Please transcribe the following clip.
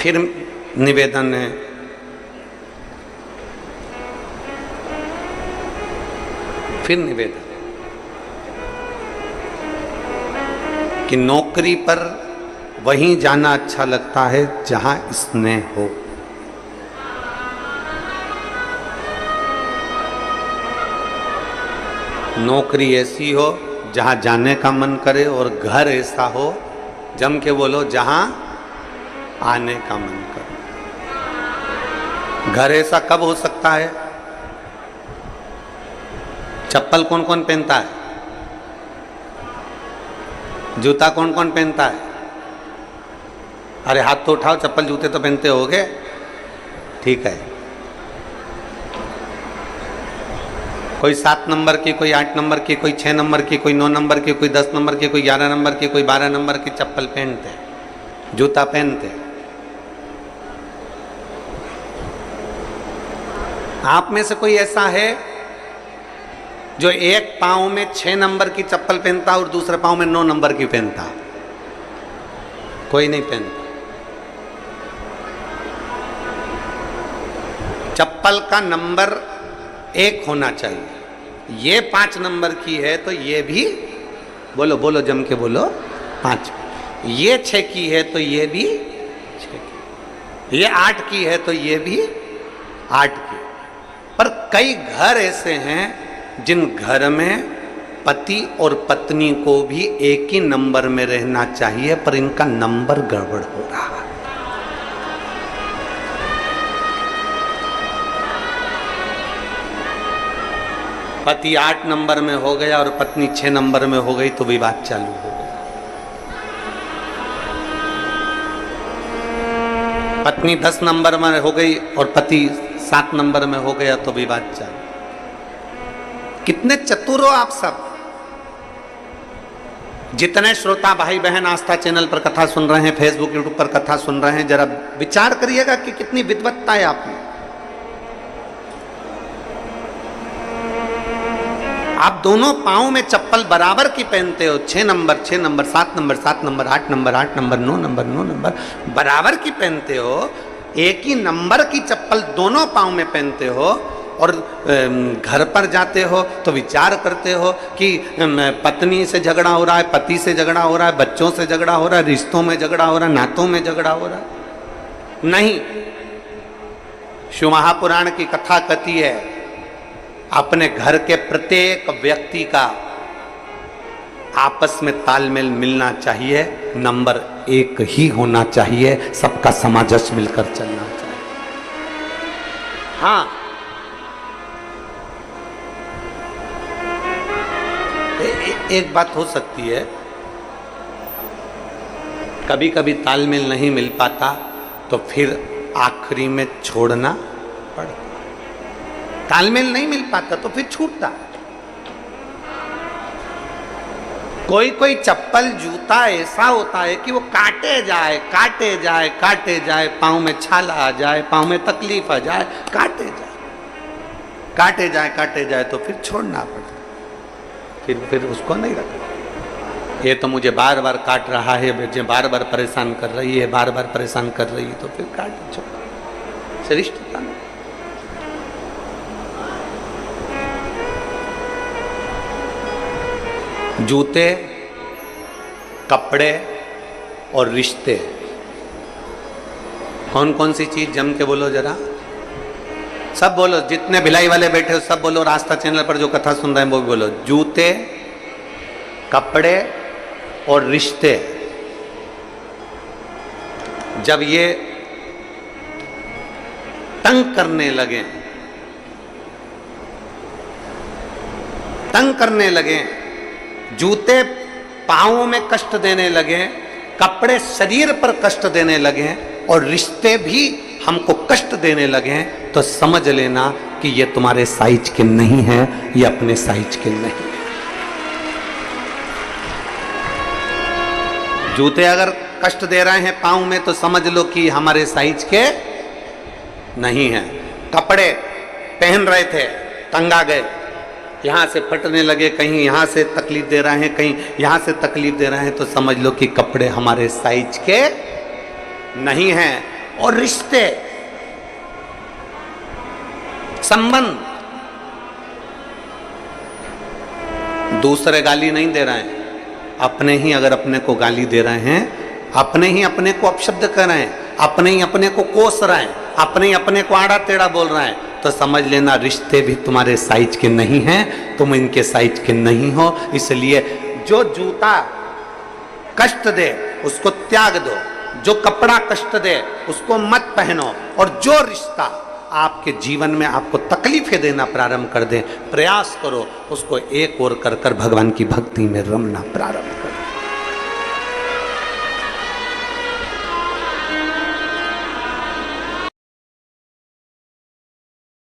फिर निवेदन है कि नौकरी पर वहीं जाना अच्छा लगता है जहां स्नेह हो। नौकरी ऐसी हो जहां जाने का मन करे, और घर ऐसा हो, जम के बोलो, जहां आने का मन करे। घर ऐसा कब हो सकता है? चप्पल कौन कौन पहनता है? जूता कौन कौन पहनता है? अरे हाथ तो उठाओ, चप्पल जूते तो पहनते होगे, ठीक है। कोई 7 नंबर की, कोई 8 नंबर की, कोई 6 नंबर की, कोई 9 नंबर की, कोई 10 नंबर की, कोई 11 नंबर की, कोई 12 नंबर की चप्पल पहनते हैं, जूता पहनते हैं। आप में से कोई ऐसा है जो एक पांव में 6 नंबर की चप्पल पहनता और दूसरे पांव में 9 नंबर की पहनता? कोई नहीं पहनता। चप्पल का नंबर 1 होना चाहिए। ये 5 नंबर की है तो ये भी, बोलो बोलो जम के बोलो, 5। ये 6 की है तो ये भी 6 की। ये 8 की है तो ये भी 8 की। पर कई घर ऐसे हैं जिन घर में पति और पत्नी को भी एक ही नंबर में रहना चाहिए, पर इनका नंबर गड़बड़ हो रहा है। पति 8 नंबर में हो गया और पत्नी 6 नंबर में हो गई तो विवाद चालू हो गया। पत्नी 10 नंबर में हो गई और पति 7 नंबर में हो गया तो विवाद चालू। कितने चतुर हो आप सब। जितने श्रोता भाई बहन आस्था चैनल पर कथा सुन रहे हैं, फेसबुक यूट्यूब पर कथा सुन रहे हैं, जरा विचार करिएगा कि कितनी विद्वत्ता है आप में। आप दोनों पांव में चप्पल बराबर की पहनते हो, 6 number 6 number, 7 number 7 number, 8 number 8 number, 9 number 9 number, बराबर की पहनते हो। एक ही नंबर की चप्पल दोनों पांव में पहनते हो, और घर पर जाते हो तो विचार करते हो कि पत्नी से झगड़ा हो रहा है, पति से झगड़ा हो रहा है, बच्चों से झगड़ा हो रहा है, रिश्तों में झगड़ा हो रहा है, नातों में झगड़ा हो रहा है। नहीं, शिव महापुराण की कथा कहती है अपने घर के प्रत्येक व्यक्ति का आपस में तालमेल मिलना चाहिए, नंबर 1 ही होना चाहिए, सबका सामंजस्य मिलकर चलना चाहिए। हाँ, एक बात हो सकती है, कभी कभी तालमेल नहीं मिल पाता तो फिर आखिरी में छोड़ना पड़ता। तालमेल नहीं मिल पाता तो फिर छूटता। कोई कोई चप्पल जूता ऐसा होता है कि वो काटे जाए काटे जाए काटे जाए, पांव में छाला आ जाए, पांव में तकलीफ आ जाए, काटे जाए काटे जाए काटे जाए तो फिर छोड़ना पड़ता। फिर उसको नहीं रखना। ये तो मुझे बार बार काट रहा है, मुझे बार बार परेशान कर रही है, बार बार परेशान कर रही है, तो फिर काट छोड़ से रिश्ता नहीं। जूते, कपड़े और रिश्ते, कौन कौन सी चीज जम के बोलो जरा, सब बोलो। जितने भिलाई वाले बैठे हो सब बोलो, आस्था चैनल पर जो कथा सुन रहे हैं वो भी बोलो। जूते, कपड़े और रिश्ते। जब ये तंग करने लगे, जूते पांवों में कष्ट देने लगे, कपड़े शरीर पर कष्ट देने लगे, और रिश्ते भी हमको कष्ट देने लगे, तो समझ लेना कि ये तुम्हारे साइज के नहीं हैं, ये अपने साइज के नहीं हैं। जूते अगर कष्ट दे रहे हैं पांव में तो समझ लो कि हमारे साइज के नहीं हैं। कपड़े पहन रहे थे, तंगा गए, यहाँ से फटने लगे, कहीं यहाँ से तकलीफ दे रहे हैं, कहीं यहाँ से तकलीफ दे रहे हैं, तो समझ लो कि कपड़े हमारे साइज के नहीं हैं। और रिश्ते, संबंध। दूसरे गाली नहीं दे रहे हैं, अपने ही अगर अपने को गाली दे रहे हैं, अपने ही अपने को अपशब्द कर रहे हैं, अपने ही अपने को कोस रहे हैं, अपने ही अपने को आड़ा टेढ़ा बोल रहे हैं, तो समझ लेना रिश्ते भी तुम्हारे साइज के नहीं हैं, तुम इनके साइज के नहीं हो। इसलिए जो जूता कष्ट दे उसको त्याग दो, जो कपड़ा कष्ट दे उसको मत पहनो, और जो रिश्ता आपके जीवन में आपको तकलीफें देना प्रारंभ कर दे, प्रयास करो उसको एक ओर कर भगवान की भक्ति में रमना प्रारंभ करो।